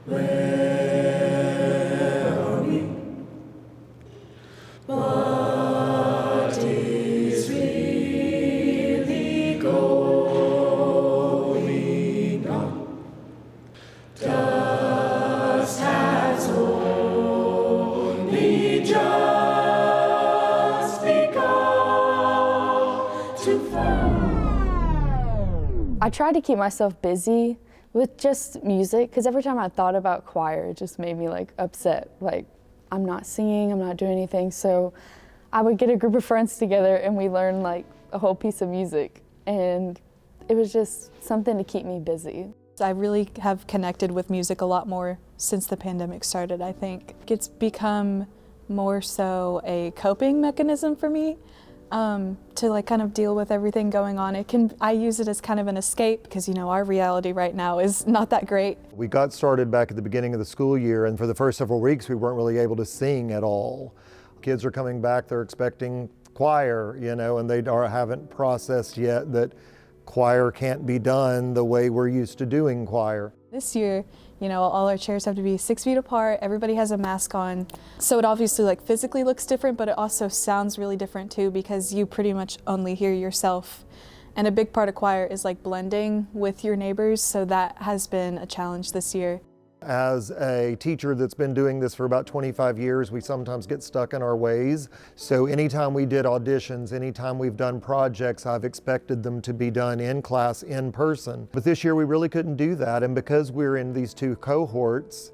Where are we? What is really going on? Dust has only just begun to fall. I tried to keep myself busy with just music, because every time I thought about choir, it just made me like upset. Like, I'm not singing, I'm not doing anything. So I would get a group of friends together and we learned like a whole piece of music. And it was just something to keep me busy. I really have connected with music a lot more since the pandemic started, I think. It's become more so a coping mechanism for me. To like kind of deal with everything going on. I use it as kind of an escape because, you know, our reality right now is not that great. We got started back at the beginning of the school year, and for the first several weeks we weren't really able to sing at all. Kids are coming back, they're expecting choir, you know, and they haven't processed yet that choir can't be done the way we're used to doing choir. This year, you know, all our chairs have to be 6 feet apart, everybody has a mask on. So it obviously like physically looks different, but it also sounds really different too because you pretty much only hear yourself. And a big part of choir is like blending with your neighbors, so that has been a challenge this year. As a teacher that's been doing this for about 25 years, we sometimes get stuck in our ways. So anytime we did auditions, anytime we've done projects, I've expected them to be done in class, in person. But this year we really couldn't do that, and because we're in these two cohorts,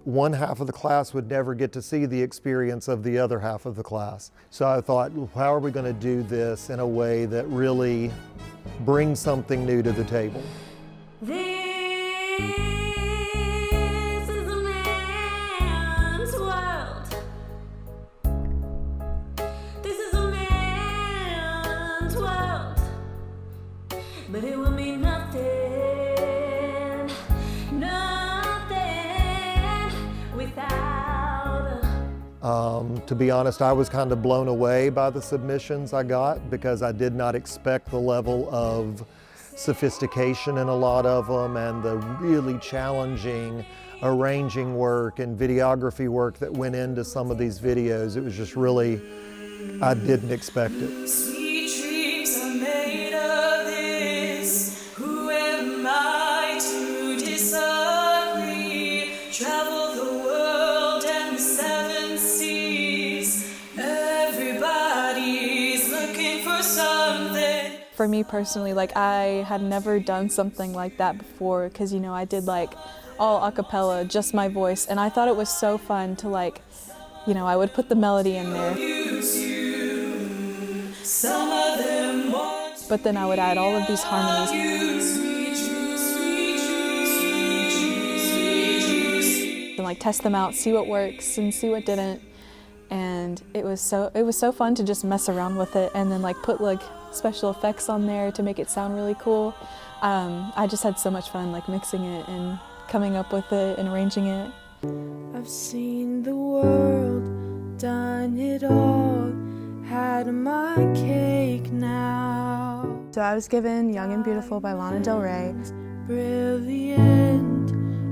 one half of the class would never get to see the experience of the other half of the class. So I thought, how are we going to do this in a way that really brings something new to the table? But it will mean nothing without To be honest, I was kind of blown away by the submissions I got because I did not expect the level of sophistication in a lot of them and the really challenging arranging work and videography work that went into some of these videos. It was just really, I didn't expect it. Travel the world and the 7 seas. Everybody's looking for something. For me personally, like I had never done something like that before because, you know, I did like all a cappella, just my voice, and I thought it was so fun to like, you know, I would put the melody in there. But then I would add all of these harmonies. And like test them out, see what works and see what didn't. And it was so fun to just mess around with it and then like put like special effects on there to make it sound really cool. I just had so much fun like mixing it and coming up with it and arranging it. I've seen the world, done it all, had my cake now. So I was given Young and Beautiful by Lana Del Rey. Brilliant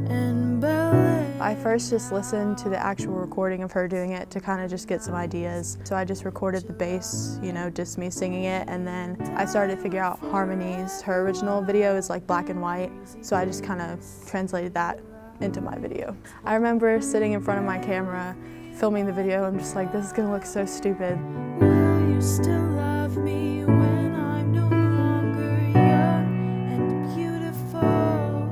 and ballet. I first just listened to the actual recording of her doing it to kind of just get some ideas. So I just recorded the bass, you know, just me singing it, and then I started to figure out harmonies. Her original video is like black and white, so I just kind of translated that into my video. I remember sitting in front of my camera, filming the video, I'm just like, this is gonna look so stupid. Will you still love me when I'm no longer young and beautiful?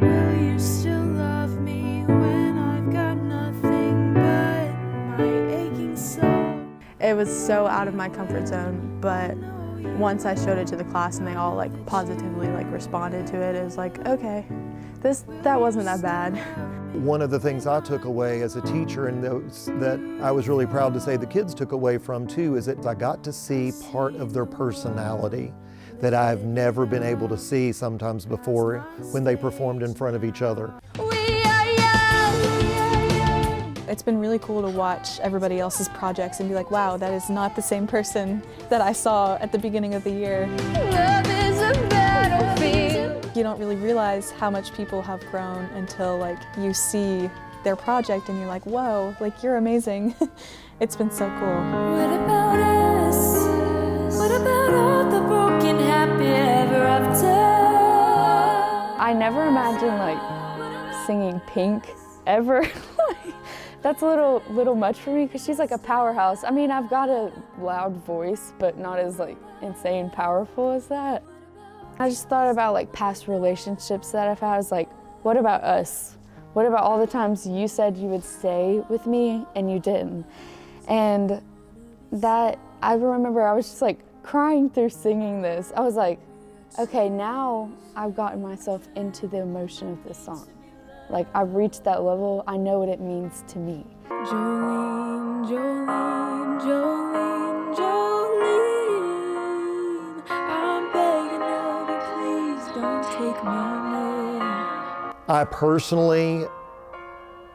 Will you still love me when I've got nothing but my aching soul? It was so out of my comfort zone, but once I showed it to the class and they all like positively like responded to it, it was like, okay, that wasn't that bad. One of the things I took away as a teacher, and that I was really proud to say the kids took away from too, is that I got to see part of their personality that I've never been able to see sometimes before when they performed in front of each other. It's been really cool to watch everybody else's projects and be like, wow, that is not the same person that I saw at the beginning of the year. Love is a battlefield. You don't really realize how much people have grown until like you see their project and you're like, whoa, like you're amazing. It's been so cool. What about us? What about all the broken happy ever after? I never imagined like singing Pink ever. That's a little much for me because she's like a powerhouse. I mean, I've got a loud voice, but not as like insane powerful as that. I just thought about like past relationships that I've had. I was like, what about us? What about all the times you said you would stay with me and you didn't? And that, I remember I was just like crying through singing this. I was like, okay, now I've gotten myself into the emotion of this song. Like, I've reached that level, I know what it means to me. Jolene, Jolene, Jolene, Jolene, I'm begging of you, please don't take my name. I personally,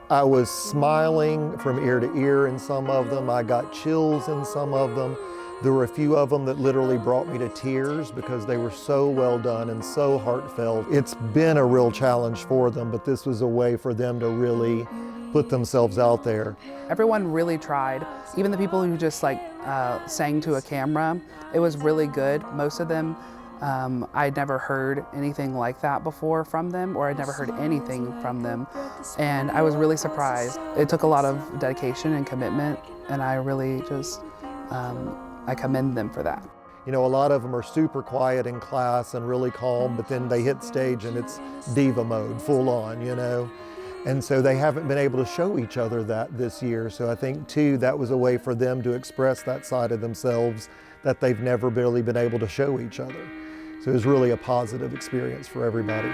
I was smiling from ear to ear in some of them. I got chills in some of them. There were a few of them that literally brought me to tears because they were so well done and so heartfelt. It's been a real challenge for them, but this was a way for them to really put themselves out there. Everyone really tried. Even the people who just like sang to a camera, it was really good. Most of them, I'd never heard anything like that before from them, or I'd never heard anything from them. And I was really surprised. It took a lot of dedication and commitment, and I really just, I commend them for that. You know, a lot of them are super quiet in class and really calm, but then they hit stage and it's diva mode, full on, you know. And so they haven't been able to show each other that this year. So I think too, that was a way for them to express that side of themselves that they've never really been able to show each other. So it was really a positive experience for everybody.